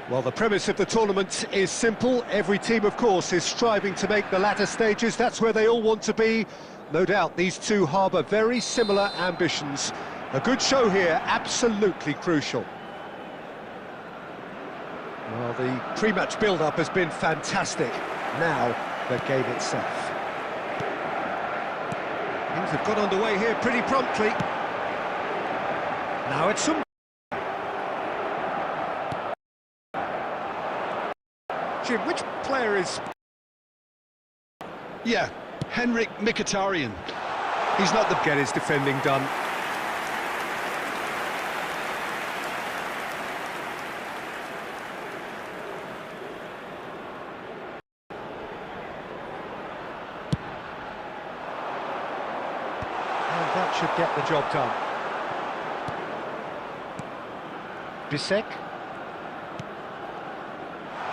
Well, the premise of the tournament is simple. Every team, of course, is striving to make the latter stages. That's where they all want to be. No doubt these two harbour very similar ambitions. A good show here, absolutely crucial. Well, the pre-match build-up has been fantastic. Now, the game itself. Things have got underway here pretty promptly. Now it's some... Jim, which player is... Yeah, Henrik Mkhitaryan. He's not the... Get his defending done. And that should get the job done. Bisek.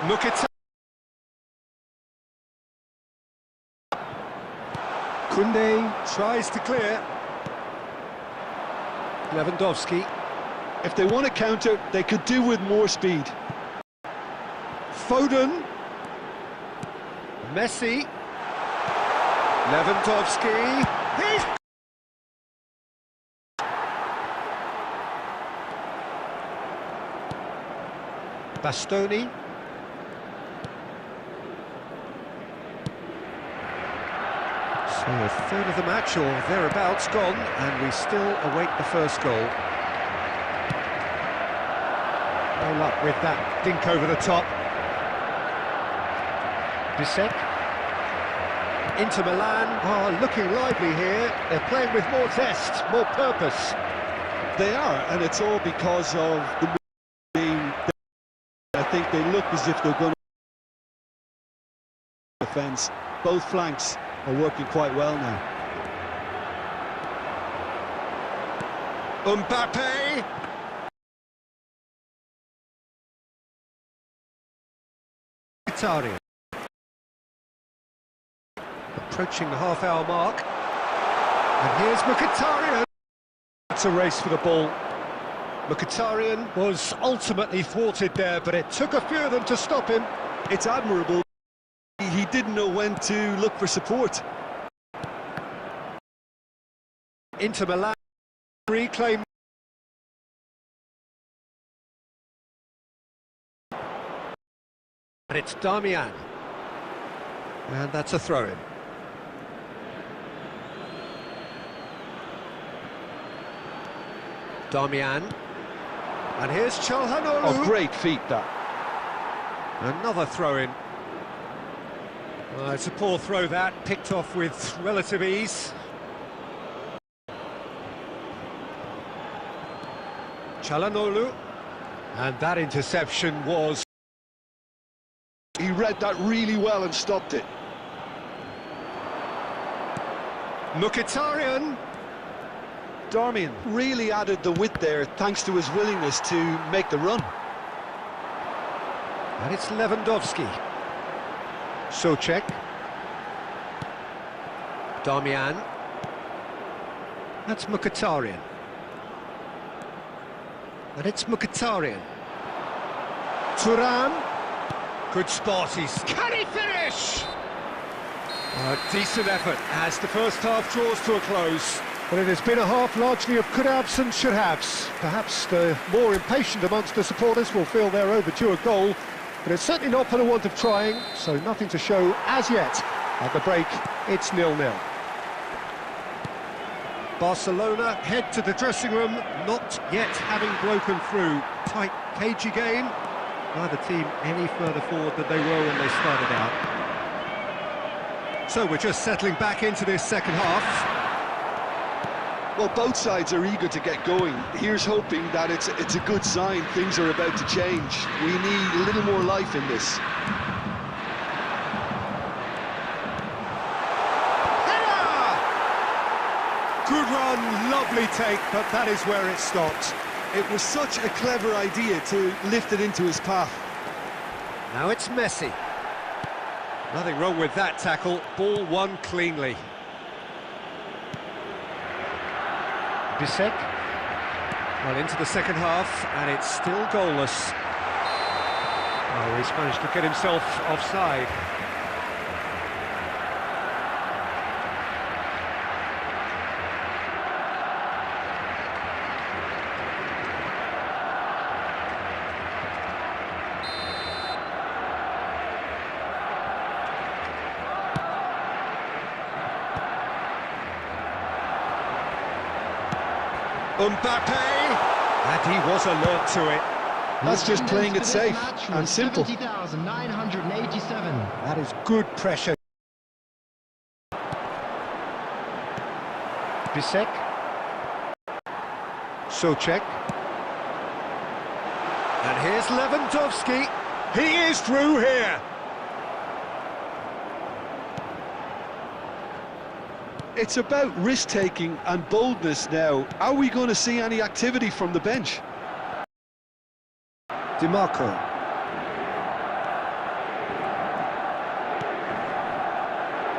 Mkhitaryan. Koundé tries to clear. Lewandowski. If they want to counter, they could do with more speed. Foden. Messi. Lewandowski. He's... Bastoni. So a third of the match, or thereabouts, gone, and we still await the first goal. No luck with that dink over the top. Bisek. Inter Milan are looking lively here. They're playing with more zest, more purpose. They are, and it's all because of the being. I think they look as if they're going to defence. Both flanks are working quite well now. Mbappe. Mkhitaryan. Approaching the half-hour mark. And here's Mkhitaryan. It's a race for the ball. Mkhitaryan was ultimately thwarted there, but it took a few of them to stop him. It's admirable. He didn't know when to look for support. Inter Milan reclaim. And it's Darmian. And that's a throw-in. Darmian. And here's Çalhanoğlu. Oh, great feat, that. Another throw-in. It's a poor throw, that, picked off with relative ease. Çalhanoğlu. And that interception was... He read that really well and stopped it. Mkhitaryan. Darmian really added the width there thanks to his willingness to make the run. And it's Lewandowski. Souček. Darmian. That's Mkhitaryan. And it's Mkhitaryan. Thuram. Good spot, can he finish? A decent effort as the first half draws to a close. But it has been a half largely of could-haves and should-haves. Perhaps the more impatient amongst the supporters will feel they're overdue a goal, but it's certainly not for the want of trying, so nothing to show as yet. At the break, it's 0-0. Barcelona head to the dressing room, not yet having broken through. Tight, cagey game. Neither team any further forward than they were when they started out. So we're just settling back into this second half. Well, both sides are eager to get going. Here's hoping that it's a good sign. Things are about to change. We need a little more life in this. Header! Good run, lovely take, but that is where it stopped. It was such a clever idea to lift it into his path. Now it's Messi. Nothing wrong with that tackle. Ball won cleanly. Bisek. Well, into the second half, and it's still goalless. Oh, he's managed to get himself offside. Mbappe, and he was alert to it. That's just playing it safe and simple. 70,987. That is good pressure. Bisek. Souček. And here's Lewandowski. He is through here. It's about risk-taking and boldness now. Are we going to see any activity from the bench? Di Marco.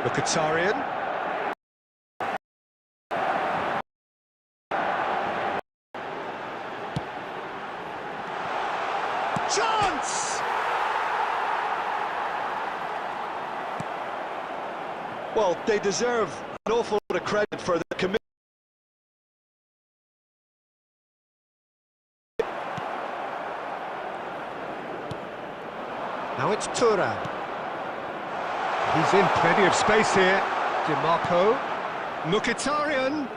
Mkhitaryan. Chance! Well, they deserve an awful lot of credit for the commitment. Now it's Thuram. He's in plenty of space here. DiMarco. Mkhitaryan.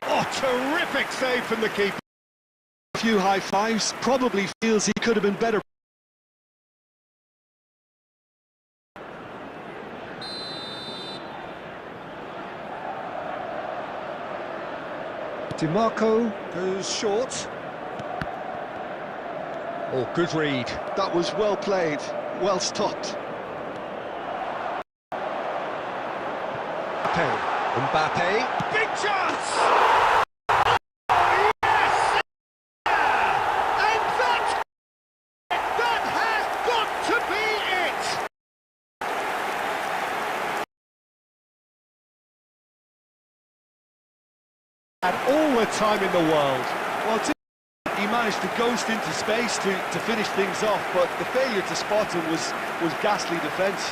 Oh, terrific save from the keeper. A few high fives, probably feels he could have been better. DiMarco goes short. Oh, good read. That was well played, well stopped. Mbappe. Big chance! Oh, yes! And that has got to be it! And all the time in the world. Well, he managed to ghost into space to finish things off, but the failure to spot him was ghastly defence.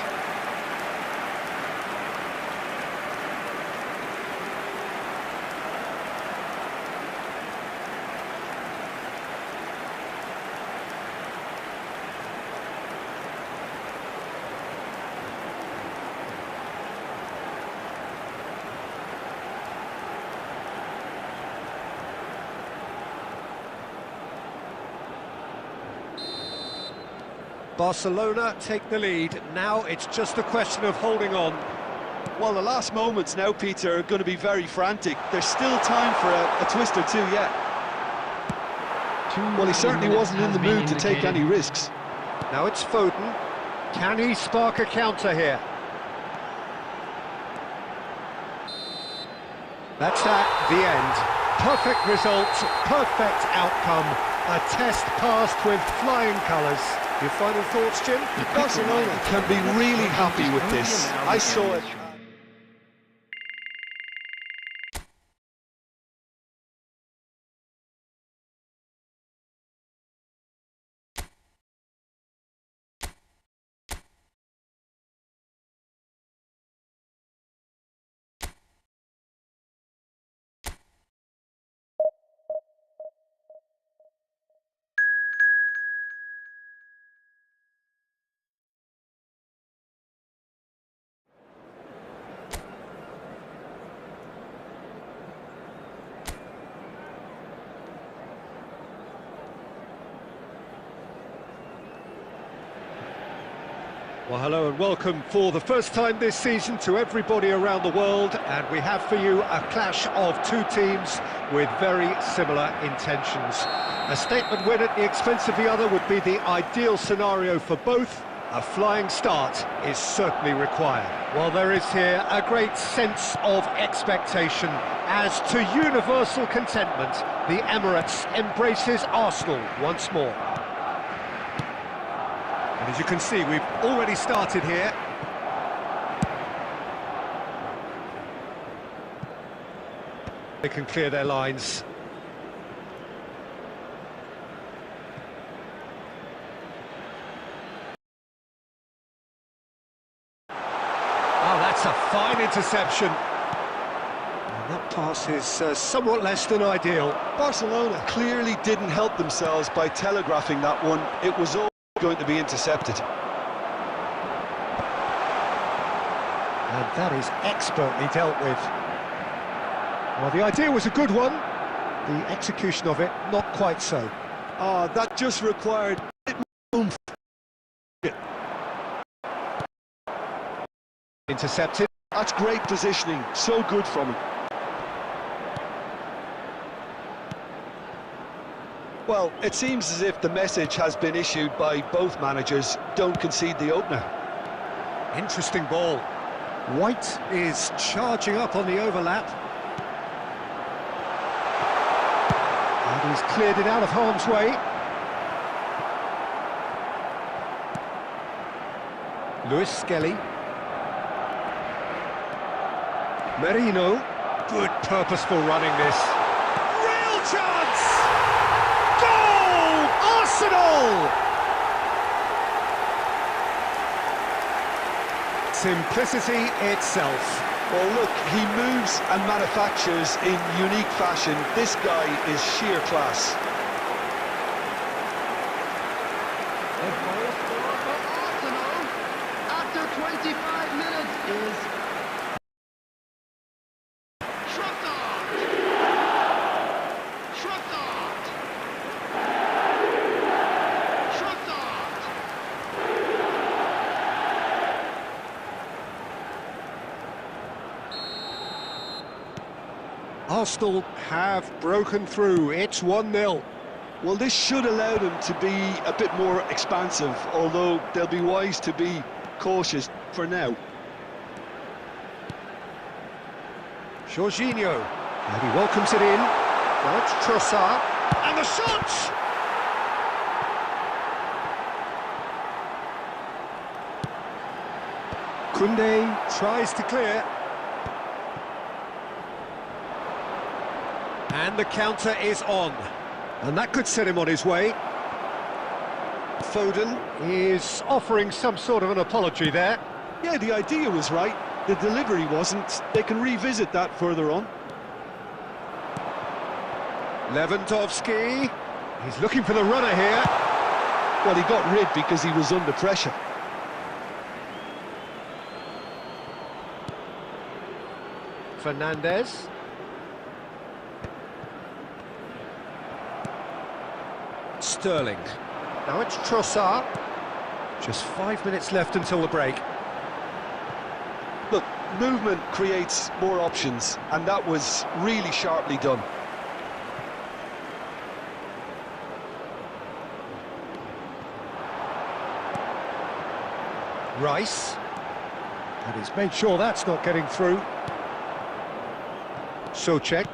Barcelona take the lead. Now it's just a question of holding on. Well, the last moments now, Peter, are going to be very frantic. There's still time for a twist or two yet. Well, he certainly wasn't in the mood to take any risks. Now it's Foden. Can he spark a counter here? That's that, the end. Perfect result, perfect outcome. A test passed with flying colours. Your final thoughts, Jim? Barcelona can be really happy with this. I saw it. Well, hello and welcome for the first time this season to everybody around the world, and we have for you a clash of two teams with very similar intentions. A statement win at the expense of the other would be the ideal scenario for both. A flying start is certainly required. Well, there is here a great sense of expectation. As to universal contentment, the Emirates embraces Arsenal once more. And as you can see, we've already started here. They can clear their lines. Oh, that's a fine interception. And that pass is somewhat less than ideal. Barcelona clearly didn't help themselves by telegraphing that one. It was all going to be intercepted. And that is expertly dealt with. Well, the idea was a good one. The execution of it, not quite so. That just required a bit more oomph. Intercepted. That's great positioning, so good from him. Well, it seems as if the message has been issued by both managers: don't concede the opener. Interesting ball. White is charging up on the overlap. And he's cleared it out of harm's way. Luis Skelly. Merino. Good purposeful running this. Real chance! Goal! Arsenal! Simplicity itself. Well, look, he moves and manufactures in unique fashion. This guy is sheer class. 25 minutes is Trossard. Trossard. Trossard. Arsenal have broken through. It's 1-0. Well, this should allow them to be a bit more expansive, although they'll be wise to be cautious for now. Jorginho, and he welcomes it in. Now it's Trossard, and the shot! Koundé tries to clear. And the counter is on. And that could set him on his way. Foden is offering some sort of an apology there. Yeah, the idea was right, the delivery wasn't. They can revisit that further on. Lewandowski, he's looking for the runner here. Well, he got rid because he was under pressure. Fernandes. Sterling. Now it's Trossard. Just 5 minutes left until the break. Look, movement creates more options, and that was really sharply done. Rice. And he's made sure that's not getting through. Souček.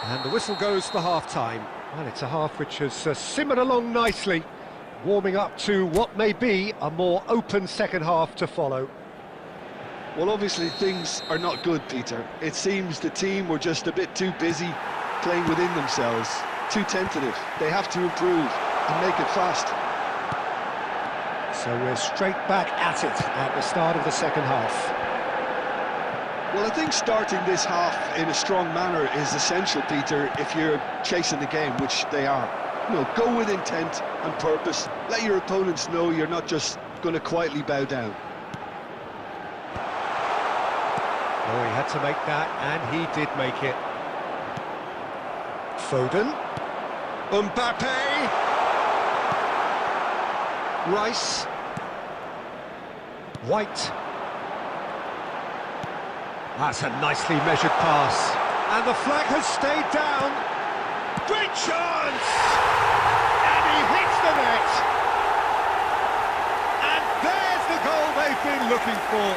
And the whistle goes for half-time. Well, it's a half which has simmered along nicely, warming up to what may be a more open second half to follow. Well, obviously things are not good, Peter. It seems the team were just a bit too busy playing within themselves, too tentative. They have to improve and make it fast. So we're straight back at it at the start of the second half. Well, I think starting this half in a strong manner is essential, Peter, if you're chasing the game, which they are. You know, go with intent and purpose. Let your opponents know you're not just going to quietly bow down. Oh, he had to make that, and he did make it. Foden. Mbappe. Rice. White. That's a nicely measured pass. And the flag has stayed down. Great chance! And he hits the net. And there's the goal they've been looking for.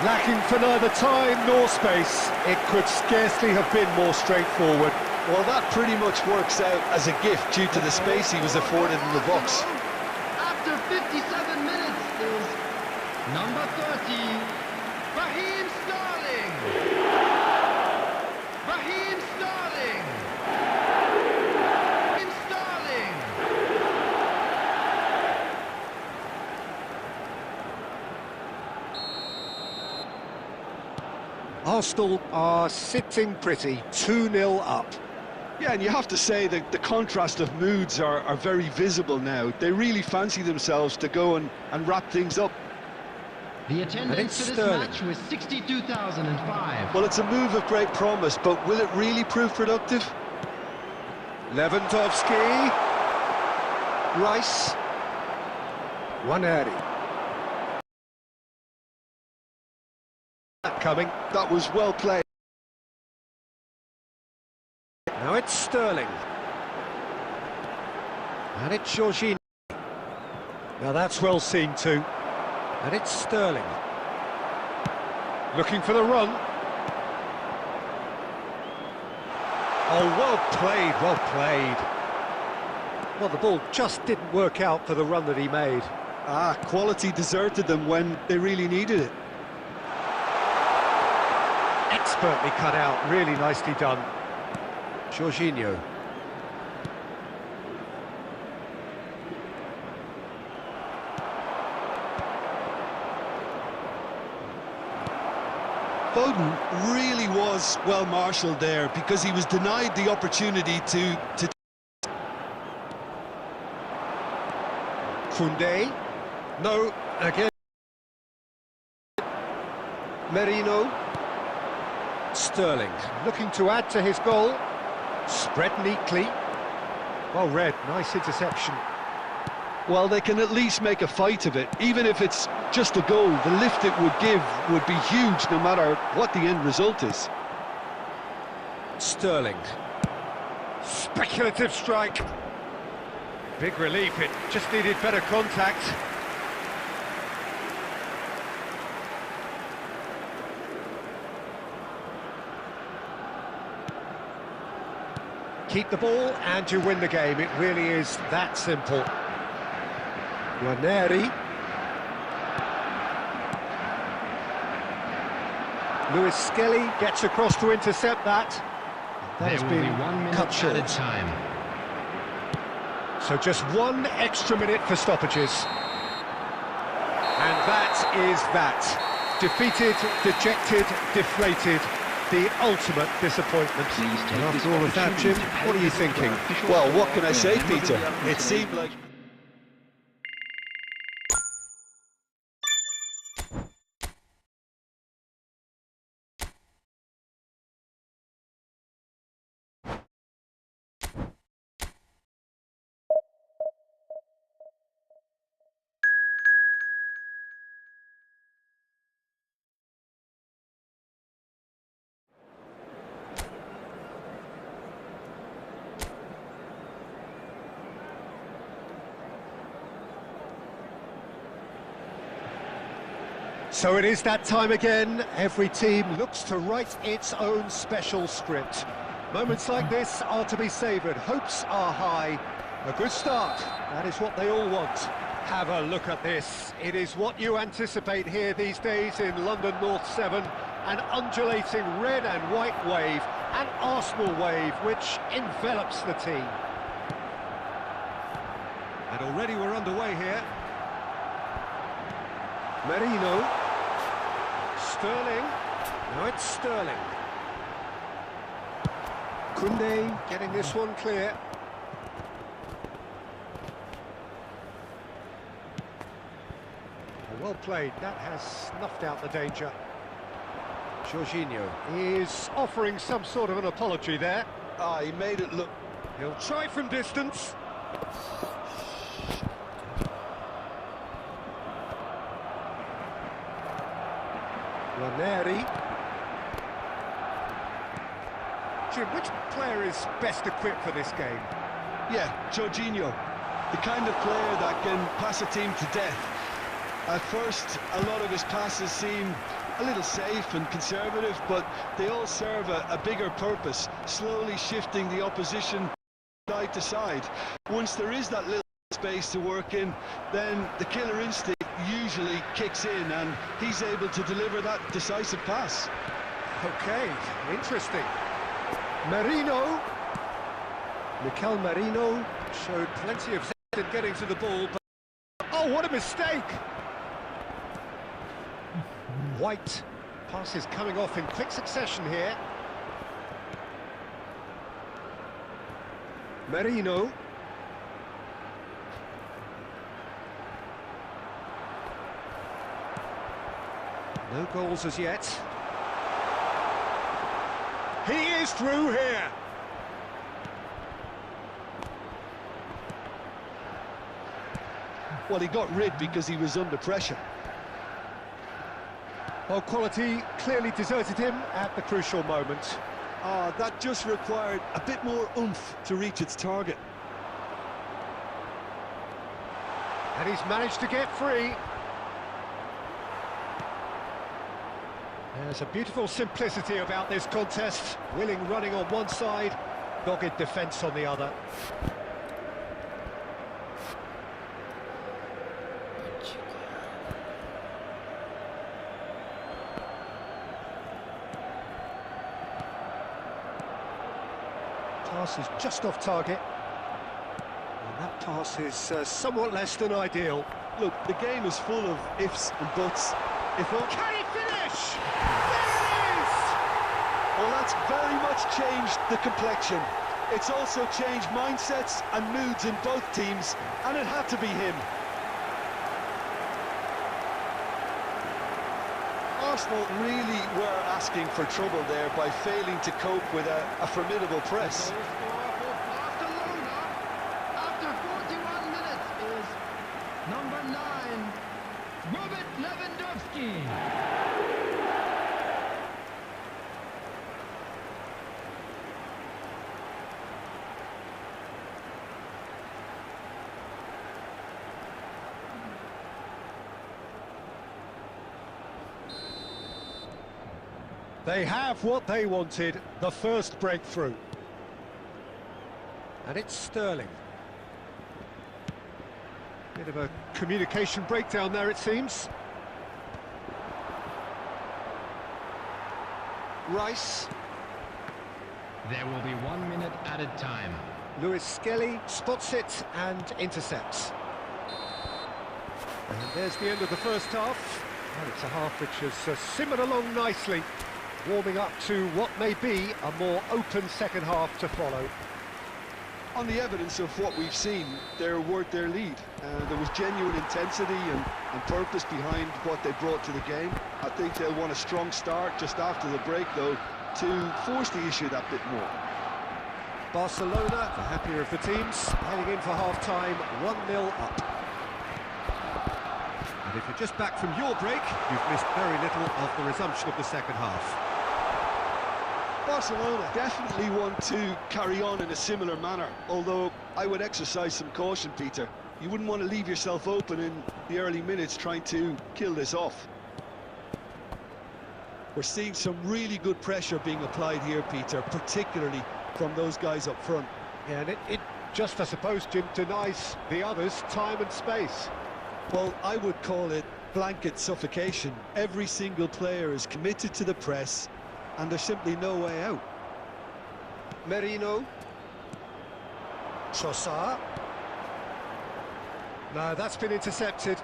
Lacking for neither time nor space, it could scarcely have been more straightforward. Well, that pretty much works out as a gift due to the space he was afforded in the box. After 57 minutes is number 30, Raheem Sterling. Raheem Sterling. Raheem Sterling. Arsenal are sitting pretty, 2-0 up. Yeah, and you have to say that the contrast of moods are very visible now. They really fancy themselves to go and wrap things up. The attendance for this Sterling. match was 62,005. Well, it's a move of great promise, but will it really prove productive? Lewandowski. Rice. Waneri. Coming. That was well played. Now it's Sterling. And it's Jorginho. Now that's well seen too. And it's Sterling. Looking for the run. Oh, well played, well played. Well, the ball just didn't work out for the run that he made. Quality deserted them when they really needed it. Expertly cut out, really nicely done. Jorginho. Foden really was well marshalled there because he was denied the opportunity to Koundé. No, again. Merino. Sterling looking to add to his goal. Spread neatly. Well read, nice interception. Well, they can at least make a fight of it. Even if it's just a goal, the lift it would give would be huge no matter what the end result is. Sterling. Speculative strike. Big relief, it just needed better contact. Keep the ball and you win the game. It really is that simple. Ranieri. Lewis Skelly gets across to intercept that. That has been 1 minute cut short. added time. So just 1 extra minute for stoppages. And that is that. Defeated, dejected, deflated. The ultimate disappointment. And after all of that, Jim, what are you thinking? Well, what can I say, Peter? It seemed like... So it is that time again. Every team looks to write its own special script. Moments like this are to be savoured. Hopes are high. A good start. That is what they all want. Have a look at this. It is what you anticipate here these days in London North 7. An undulating red and white wave. An Arsenal wave which envelops the team. And already we're underway here. Merino. Sterling. Now it's Sterling. Koundé getting this one clear. Well played, that has snuffed out the danger. Jorginho is offering some sort of an apology there. Ah, he made it look... He'll try from distance. Ranieri. Jim, which player is best equipped for this game? Yeah, Jorginho. The kind of player that can pass a team to death. At first, a lot of his passes seem a little safe and conservative, but they all serve a bigger purpose, slowly shifting the opposition side to side. Once there is that little space to work in, then the killer instinct usually kicks in and he's able to deliver that decisive pass. Okay, interesting. Merino. Mikel Merino showed plenty of zest in getting to the ball, but oh, what a mistake! White passes coming off in quick succession here. Merino. No goals as yet. He is through here. Well, he got rid because he was under pressure. Well, quality clearly deserted him at the crucial moment. That just required a bit more oomph to reach its target. And he's managed to get free. There's a beautiful simplicity about this contest. Willing running on one side, dogged defence on the other. Pass is just off target. And that pass is somewhat less than ideal. Look, the game is full of ifs and buts. If all... Can he finish? There it is! Well, that's very much changed the complexion. It's also changed mindsets and moods in both teams, and it had to be him. Arsenal really were asking for trouble there by failing to cope with a formidable press. Goal scorer for Barcelona after 41 minutes is number 9, Robert Lewandowski. They have what they wanted, the first breakthrough. And it's Sterling. Bit of a communication breakdown there, it seems. Rice. There will be 1 minute added time. Lewis Skelly spots it and intercepts. And there's the end of the first half. And it's a half which has simmered along nicely, warming up to what may be a more open second half to follow. On the evidence of what we've seen, they're worth their lead. There was genuine intensity and purpose behind what they brought to the game. I think they'll want a strong start just after the break, though, to force the issue that bit more. Barcelona, the happier of the teams, heading in for half-time, 1-0 up. And if you're just back from your break, you've missed very little of the resumption of the second half. Barcelona definitely want to carry on in a similar manner, although I would exercise some caution, Peter. You wouldn't want to leave yourself open in the early minutes trying to kill this off. We're seeing some really good pressure being applied here, Peter, particularly from those guys up front. Yeah, and it just, I suppose, Jim, denies the others time and space. Well, I would call it blanket suffocation. Every single player is committed to the press, and there's simply no way out. Merino. Trossard. No, that's been intercepted.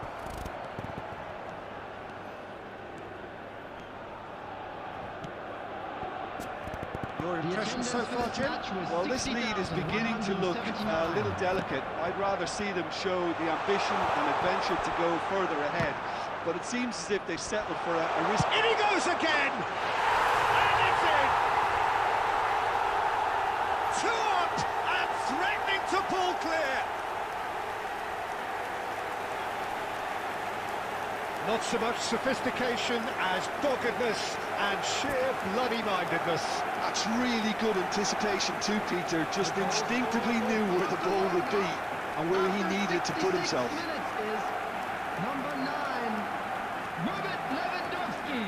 Your impression so far, Jim? Well, this lead is beginning to look a little delicate. I'd rather see them show the ambition and adventure to go further ahead. But it seems as if they've settled for a risk. In he goes again! And it's in! 2 up and threatening to pull clear! Not so much sophistication as doggedness and sheer bloody-mindedness. That's really good anticipation too, Peter. Just instinctively knew where the ball would be and where he needed to put himself. Is number 9, Robert Lewandowski.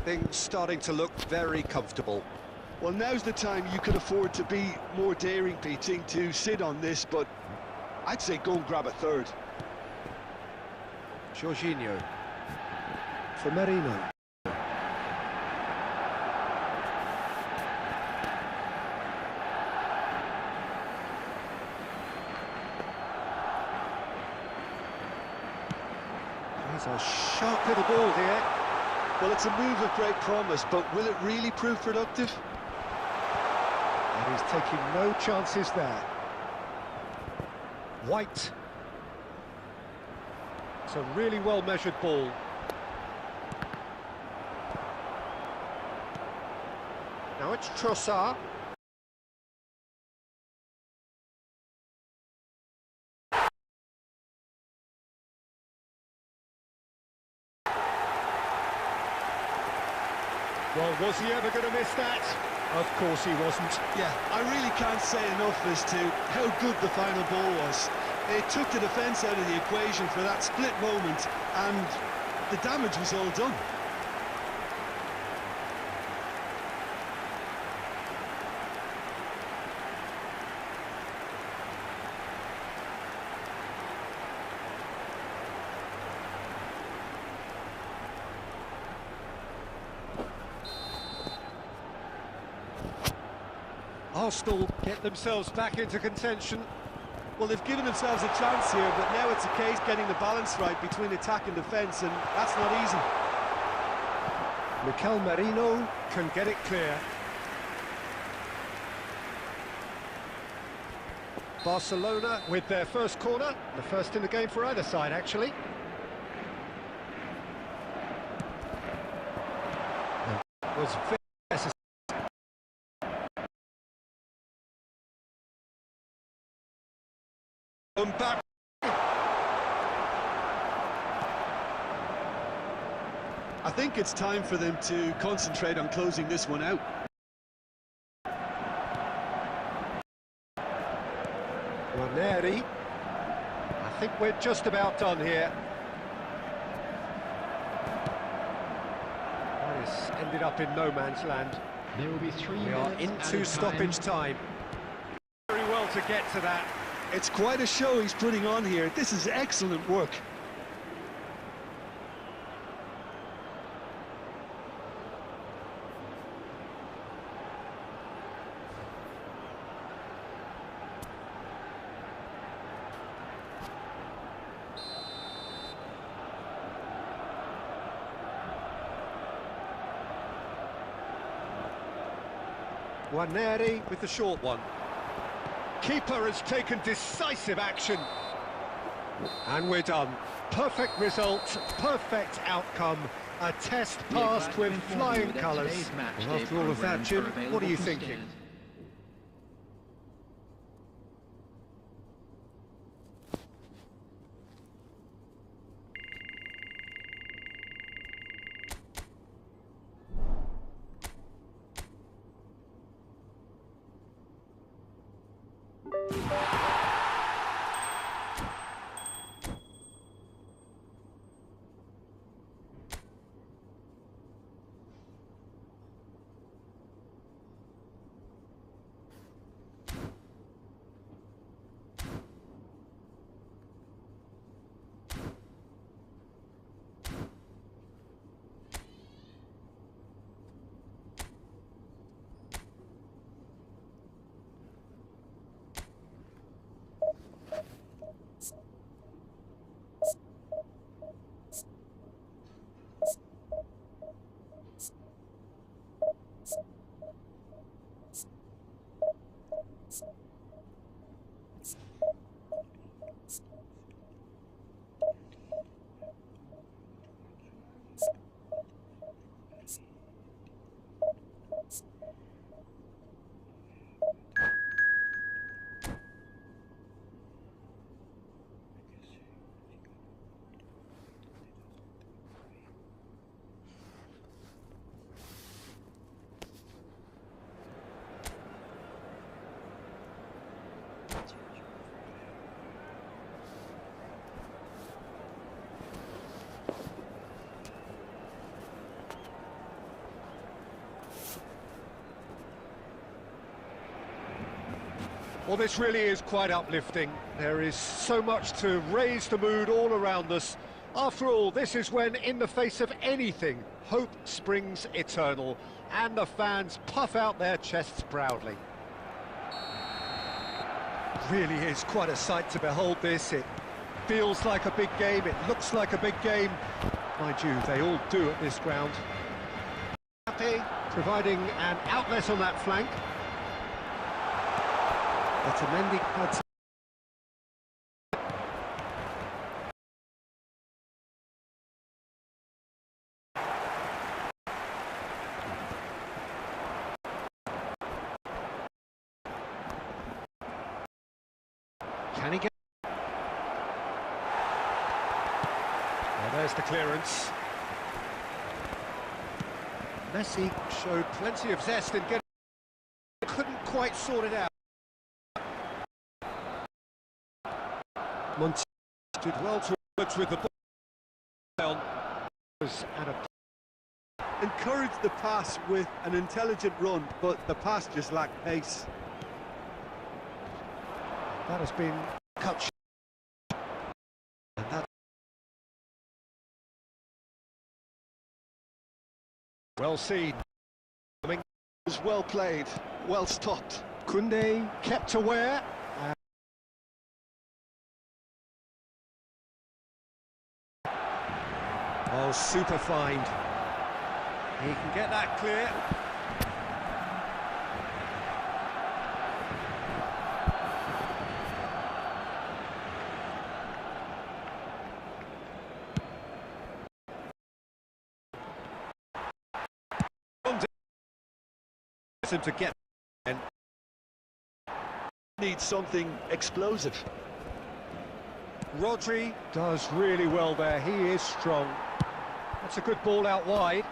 Things starting to look very comfortable. Well, now's the time you could afford to be more daring, Peter, to sit on this, but I'd say go and grab a third. Jorginho. For Merino. There's a sharp little ball here. Well, it's a move of great promise, but will it really prove productive? And he's taking no chances there. White. It's a really well-measured ball. Now it's Trossard. Well, was he ever going to miss that? Of course he wasn't. Yeah, I really can't say enough as to how good the final ball was. It took the defence out of the equation for that split moment, and the damage was all done. Arsenal get themselves back into contention. Well, they've given themselves a chance here, but now it's a case getting the balance right between attack and defence, and that's not easy. Mikel Merino can get it clear. Barcelona with their first corner, the first in the game for either side, actually. Was very necessary. Back. I think it's time for them to concentrate on closing this one out. Ranieri. I think we're just about done here. This ended up in no man's land. There will be 3 We are minutes into added stoppage time. Very well to get to that. It's quite a show he's putting on here. This is excellent work. Ranieri with the short one. Keeper has taken decisive action. And we're done. Perfect result, perfect outcome. A test passed with flying colours. Well, after all of that, Jim, what are you thinking? Well, this really is quite uplifting. There is so much to raise the mood all around us. After all, this is when, in the face of anything, hope springs eternal, and the fans puff out their chests proudly. Really is quite a sight to behold this. It feels like a big game, it looks like a big game. Mind you, they all do at this ground. Happy, providing an outlet on that flank. Otamendi had Can he get? Well, there's the clearance. Messi showed plenty of zest in getting, couldn't quite sort it out. Montiel did well to work with the ball. Encouraged the pass with an intelligent run, but the pass just lacked pace. That has been cut short. And that well seen. It was well played, well stopped. Koundé kept aware. Oh, super find. He can get that clear. Him to get and needs something explosive. Rodri does really well there. He is strong. That's a good ball out wide.